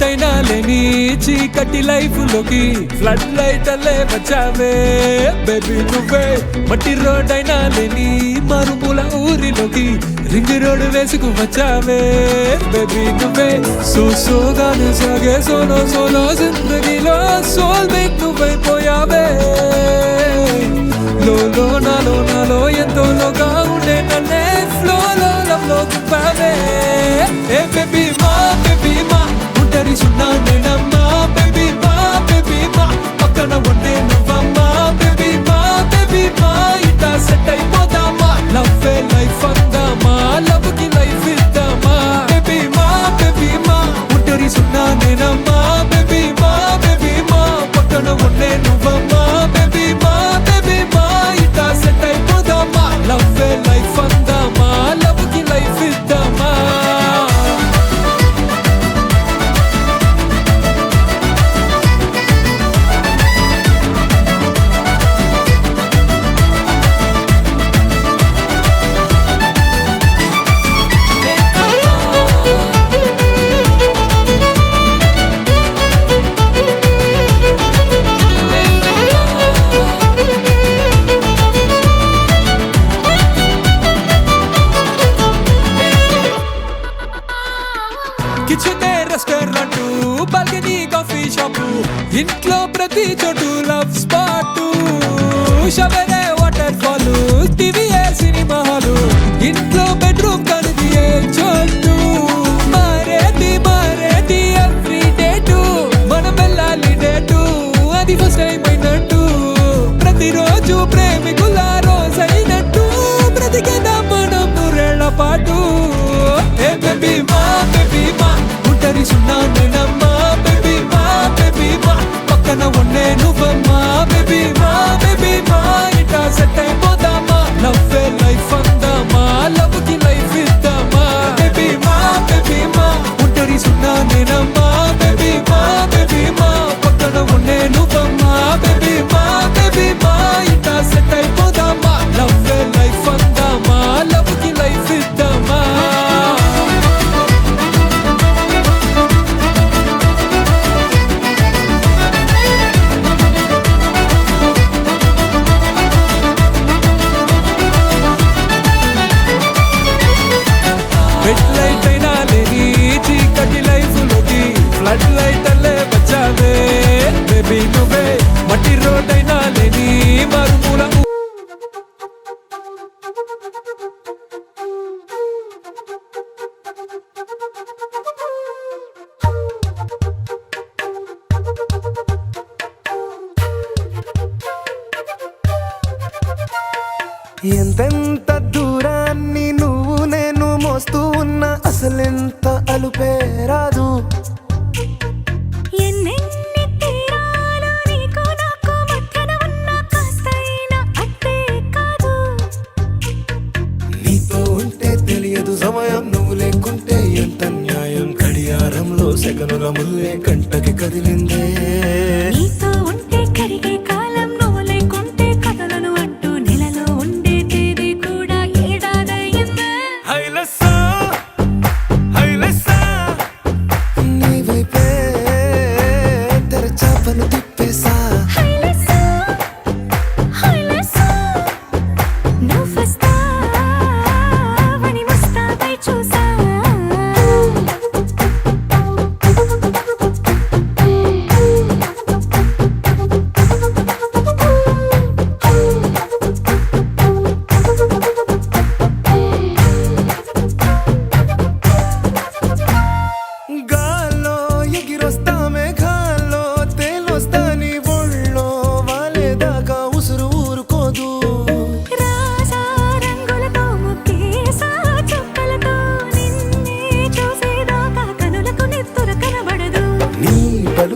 అయినా లేని చీకటి లైఫ్ లోకి ఫ్లడ్ లైట్ అల్లే వచ్చావే బేబీ నువ్వే. మట్టి రోడ్ అయినా లేని మరుమూల ఊరిలోకి రింగ్ రోడ్ వేసుకు వచ్చావే బేబీ నువ్వే. సోగానే సాగే సోలో సోలో జిందగీలో సోల్ మేట్ నువ్వైపోయావే. లో నాలో ఎంతో లోగా ఉండే నన్నే ఫ్లోలో లవ్లో తిప్పావే. ఏ బేబీ మా ఉంటరి సున్నా నేనమ్మా బేబీ మా పక్కన ఉంటే నువ్వమ్మా బేబీ మా ఇట్టా సెట్ అయిపోదామా. లవ్ లైఫ్ అందామా లవ్ కి లైఫ్ ఇద్దామా బేబీ మా ఉంటరి సున్నా నేనమ్మా బేబీ మా పక్కన ఉంటే నువ్వమ్మా బేబీ మా ఇట్టా సెట్ అయిపోదామా. లవ్ లైఫ్ అందామా లవ్ కి లైఫ్ ఇద్దామా. కిచెనే రెస్టారెంట్ బాల్కనీ కాఫీ షాపు ఇంట్లో ప్రతి చోటు లవ్ స్పాట్. షవరే వాటర్ ఫాల్ టీవీఏ సినిమా హాలు ఇంట్లో బెడ్రూమ్ కనిది ఏ చోటు. మారేటి ఎవ్రీ డేటు మనం వెళ్ళాలి డేటు అది ఫస్ట్ టైం అయినట్టు. ప్రతిరోజు ప్రేమికుల రోజైనట్టు బ్రతికేదా మనం నూరేళ్ల పాటు. ఏ బేబీ మా ఉంటరి సున్నా నేనమ్మా బేబీ మా పక్కన ఉండే నువ్వమ్మా బేబీ మా ఇట్టా సెట్ అయిపోదామా. లవ్ లైఫ్ అందామా లవ్ కి లైఫ్ ఇద్దామా బేబీ మా ఉంటరి సున్నా నేనమ్మా బేబీ మా పక్కన ఉండే నువ్వమ్మా బేబీ మా ఇట్టా సెట్ అయిపోదామా. లవ్ లైఫ్ అందామా లవ్ కి లైఫ్ ఇద్దామా. రెడ్ లైట్ అయినా లేని చీకటి లైఫ్ లోకి ఫ్లడ్ లైట్ అల్లే వచ్చావే బేబీ నువ్వే. మట్టి రోడ్ అయినా లేని మరుమూల ఎంతెంత దూరాన్ని నువ్వు నేను మోస్తూ ఉన్నా అసలెంత అలుపే రాదు. ఎన్నెన్ని తీరాలు నీకు నాకు మధ్యన ఉన్న కాస్తైనా అట్టే కాదు. నీతో ఉంటే తెలియదు సమయం నువ్వు లేకుంటే ఎంత న్యాయం. గడియారంలో సెకనుల ముల్లే కంటకి కదిలిందే. నీతో ఉంటే కరిగే కాలం నువ్వు లేకుంటే కథలను అంటూ నెలలో ఉండే తేదీ కూడా ఏడాదయ్యిందే. నీ వైపే తెరచాపను తిప్పేసా. హైలెస్సా నువ్వు వస్తావని ముస్తాబై చూసా. గాల్లో ఎగిరొస్తా